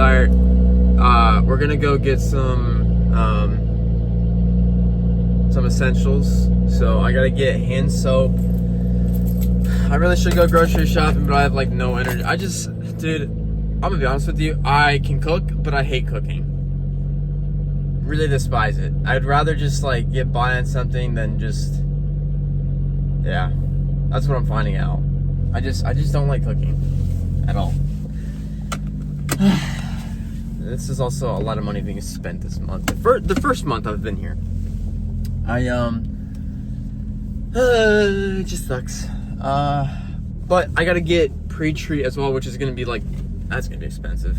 tired. We're gonna go get some essentials. So I gotta get hand soap. I really should go grocery shopping, but I have like no energy. Dude, I'm gonna be honest with you. I can cook, but I hate cooking. Really despise it. I'd rather just like get by on something than just, yeah. That's what I'm finding out. I just don't like cooking at all. This is also a lot of money being spent this month. The first month I've been here. It just sucks. But I gotta get pre-treat as well, which is gonna be like, that's gonna be expensive.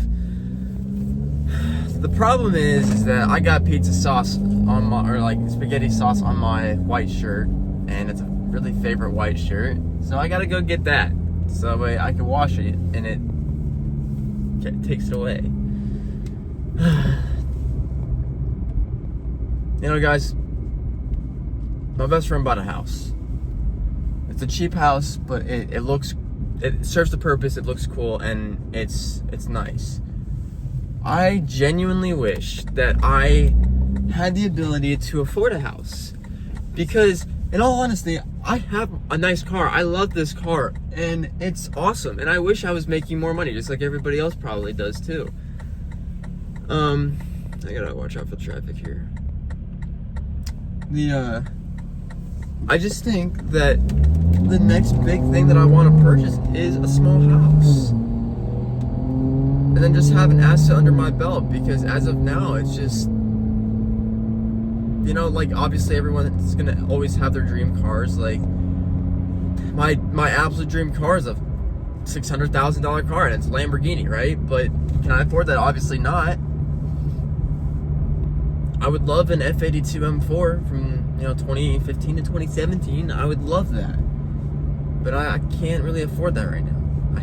The problem is that I got pizza sauce on my, or like spaghetti sauce on my white shirt, and it's a really favorite white shirt, so I gotta go get that, so that way I can wash it and it takes it away. You know, guys, my best friend bought a house. It's a cheap house, but it serves the purpose, it looks cool, and it's nice. I genuinely wish that I had the ability to afford a house, because in all honesty, I have a nice car. I love this car, and it's awesome, and I wish I was making more money, just like everybody else probably does too. I gotta watch out for traffic here. I just think that the next big thing that I want to purchase is a small house. And then just have an asset under my belt, because as of now, it's just, you know, like obviously everyone's gonna always have their dream cars. Like my absolute dream car is a $600,000 car, and it's a Lamborghini, right? But can I afford that? Obviously not. I would love an F82 M4 from, 2015 to 2017. I would love that, but I can't really afford that right now. I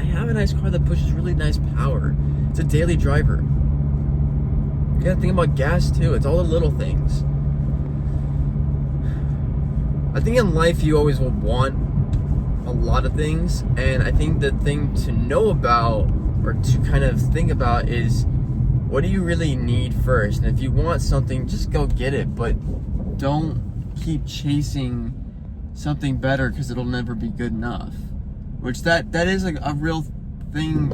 have a nice car that pushes really nice power. It's a daily driver. You gotta think about gas too. It's all the little things. I think in life you always will want a lot of things, and I think the thing to know about, or to kind of think about, is what do you really need first? And if you want something, just go get it, but don't keep chasing something better, because it'll never be good enough. Which that is like a real thing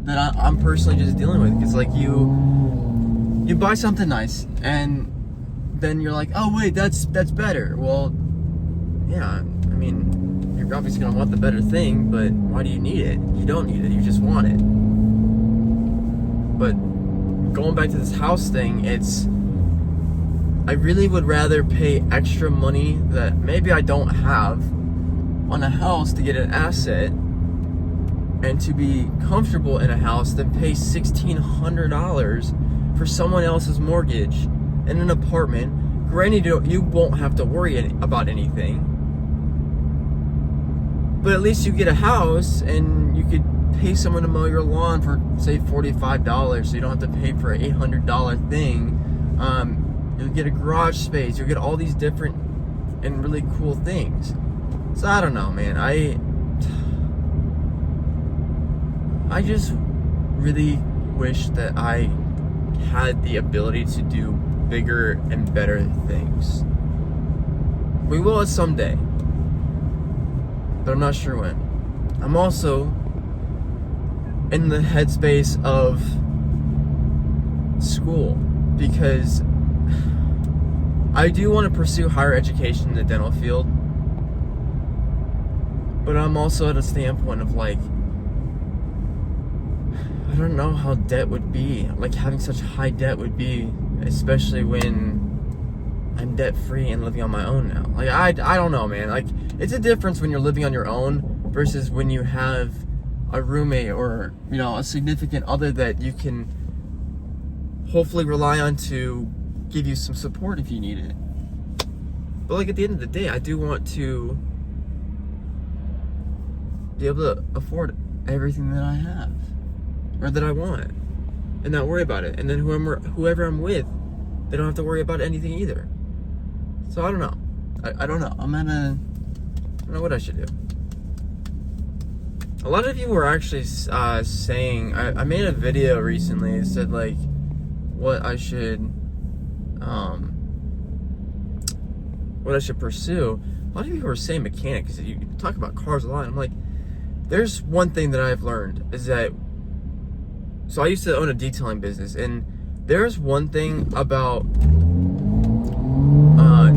that I'm personally just dealing with. It's like you buy something nice, and then you're like, oh wait, that's better. Well, yeah, I mean, you're obviously gonna want the better thing, but why do you need it? You don't need it, you just want it. But going back to this house thing, I really would rather pay extra money that maybe I don't have on a house to get an asset and to be comfortable in a house than pay $1,600 for someone else's mortgage in an apartment. Granted, you won't have to worry about anything, but at least you get a house and you could pay someone to mow your lawn for, say, $45, so you don't have to pay for an $800 thing. You'll get a garage space, you'll get all these different and really cool things. So I don't know, man. I just really wish that I had the ability to do bigger and better things. We will at some day, but I'm not sure when. I'm also in the headspace of school, because I do want to pursue higher education in the dental field, but I'm also at a standpoint of like, I don't know how debt would be, like having such high debt would be, especially when I'm debt free and living on my own now. Like I don't know, man. Like, it's a difference when you're living on your own versus when you have a roommate or, a significant other that you can hopefully rely on to give you some support if you need it. But like at the end of the day, I do want to be able to afford everything that I have, or that I want, and not worry about it. And then whoever I'm with, they don't have to worry about anything either. So I don't know. I don't know. I don't know what I should do. a lot of you were actually saying, I made a video recently. It said like what I should pursue. A lot of you were saying mechanic because you talk about cars a lot. I'm like, there's one thing that I've learned is that, so I used to own a detailing business, and there's one thing about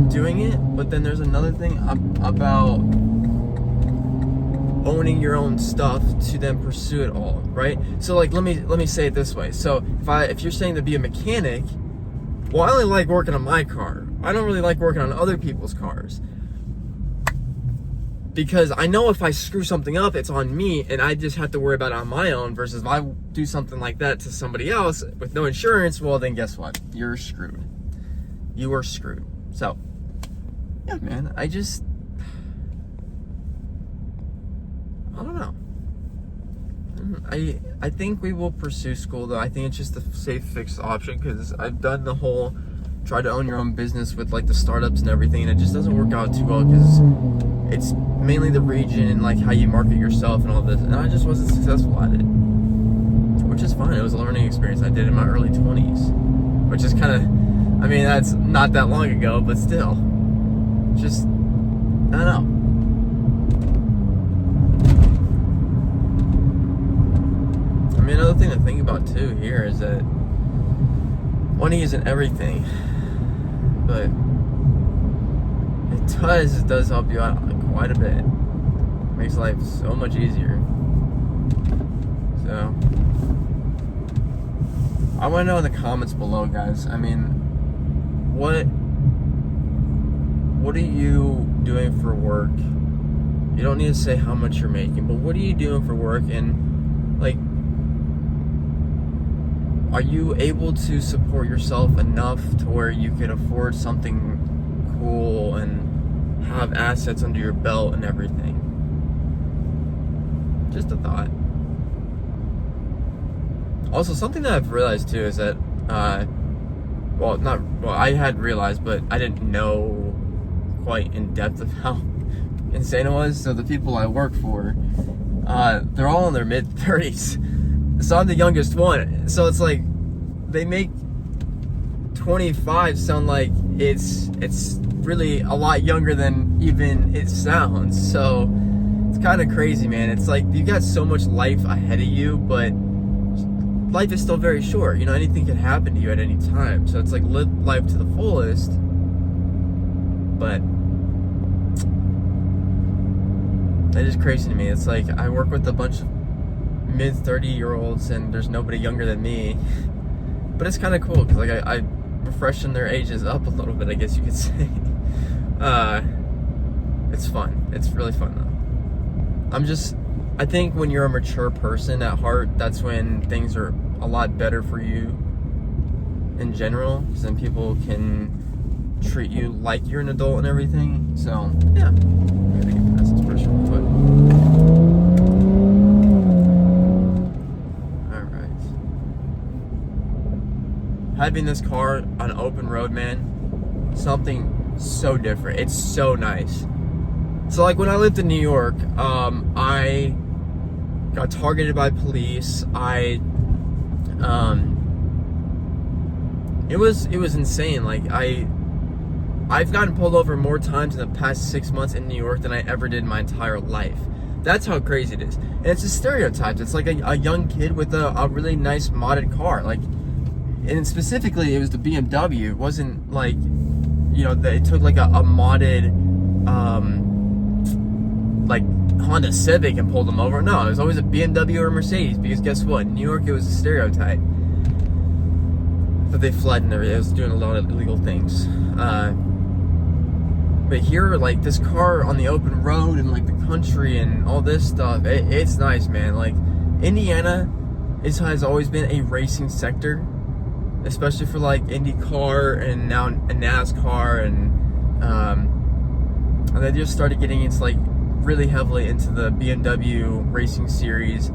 doing it, but then there's another thing about owning your own stuff to then pursue it all, right? So like, let me say it this way. So if you're saying to be a mechanic, well, I only like working on my car. I don't really like working on other people's cars, because I know if I screw something up, it's on me, and I just have to worry about it on my own, versus if I do something like that to somebody else with no insurance, well, then guess what? You're screwed. You are screwed. So, yeah, man, I don't know. I think we will pursue school, though. I think it's just a safe, fixed option, because I've done the whole try to own your own business with like the startups and everything, and it just doesn't work out too well, because it's mainly the region and like how you market yourself and all this, and I just wasn't successful at it, which is fine. It was a learning experience I did in my early 20s, which is kind of, I mean, that's not that long ago, but still, just, I don't know. I mean, another thing to think about too here is that money isn't everything, but it does help you out quite a bit. It makes life so much easier. So I want to know in the comments below, guys. I mean, what are you doing for work? You don't need to say how much you're making, but what are you doing for work? And like, are you able to support yourself enough to where you could afford something cool and have assets under your belt and everything? Just a thought. Also, something that I've realized too is that, I had realized, but I didn't know quite in depth of how insane it was. So the people I work for, they're all in their mid-30s. So I'm the youngest one. So it's like, they make 25 sound like it's really a lot younger than even it sounds. So it's kind of crazy, man. It's like you got so much life ahead of you, but life is still very short. You know, anything can happen to you at any time. So it's like, live life to the fullest. But that is crazy to me. It's like I work with a bunch of mid-30-year-olds, and there's nobody younger than me. But it's kind of cool, because like I freshen their ages up a little bit, I guess you could say. It's fun. It's really fun though. I think when you're a mature person at heart, that's when things are a lot better for you in general, because then people can treat you like you're an adult and everything. So yeah, I'm gonna get past this pressure real quick. Having this car on open road, man, something so different. It's so nice. So like when I lived in New York, I got targeted by police. It was insane. Like I've gotten pulled over more times in the past 6 months in New York than I ever did in my entire life. That's how crazy it is. And it's a stereotype. It's like a young kid with a really nice modded car. Like, and specifically, it was the BMW. It wasn't like, you know, they took like a modded, like Honda Civic and pulled them over. No, it was always a BMW or a Mercedes, because guess what? In New York, it was a stereotype. But they fled and it was doing a lot of illegal things. But here, like this car on the open road and like the country and all this stuff, it's nice, man. Like Indiana has always been a racing sector, especially for like IndyCar and now NASCAR, and they just started getting into like really heavily into the BMW racing series.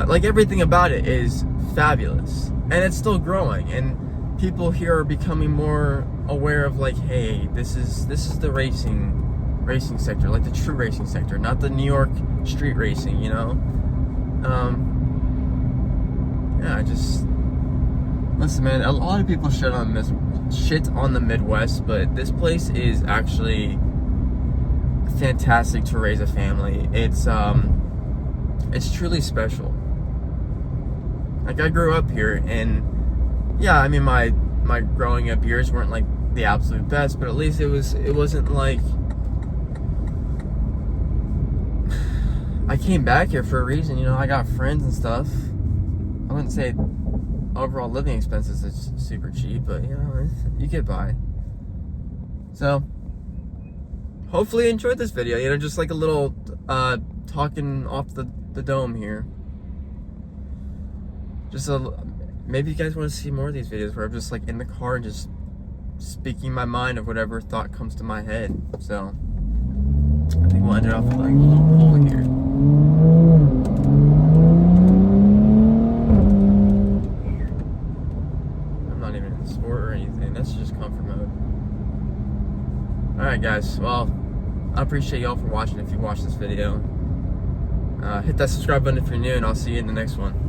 Like everything about it is fabulous, and it's still growing, and people here are becoming more aware of like, hey, this is the racing racing sector, like the true racing sector, not the New York street racing, you know? Yeah, just listen, man. A lot of people shit on the Midwest, but this place is actually fantastic to raise a family. It's truly special. Like, I grew up here, and yeah, I mean, my growing up years weren't like the absolute best, but at least it wasn't like I came back here for a reason, you know. I got friends and stuff. I wouldn't say overall living expenses is super cheap, but you know, you get by. So hopefully you enjoyed this video, you know, just like a little talking off the dome here. Maybe you guys want to see more of these videos where I'm just like in the car and just speaking my mind of whatever thought comes to my head. So I think we'll end it off with like a little poll here. I'm not even in sport or anything. That's just comfort mode. Alright guys, well, I appreciate y'all for watching if you watched this video. Hit that subscribe button if you're new, and I'll see you in the next one.